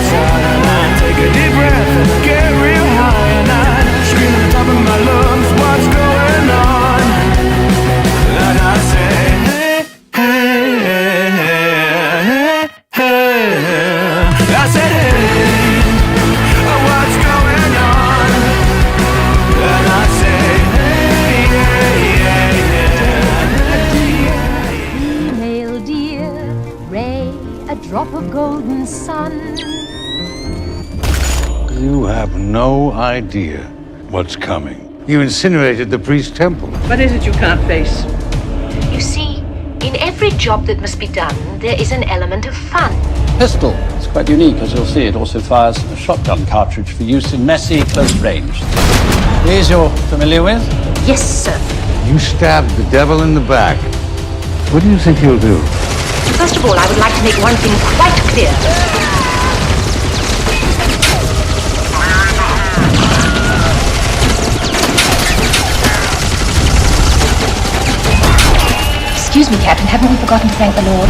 side, and I take a deep breath and I get real high, and I scream at the top of my lungs, what's going on? And I say, hey, hey, hey, hey, hey. I said, hey, what's going on? And I say, hey, hey, hey, hey. Female dear, ray, a drop of golden sun. You have no idea what's coming. You incinerated the priest's temple. What is it you can't face? You see, in every job that must be done, there is an element of fun. Pistol. It's quite unique, as you'll see. It also fires a shotgun cartridge for use in messy close range. These you're familiar with? Yes, sir. You stabbed the devil in the back. What do you think he'll do? First of all, I would like to make one thing quite clear. Excuse me, Captain, haven't we forgotten to thank the Lord?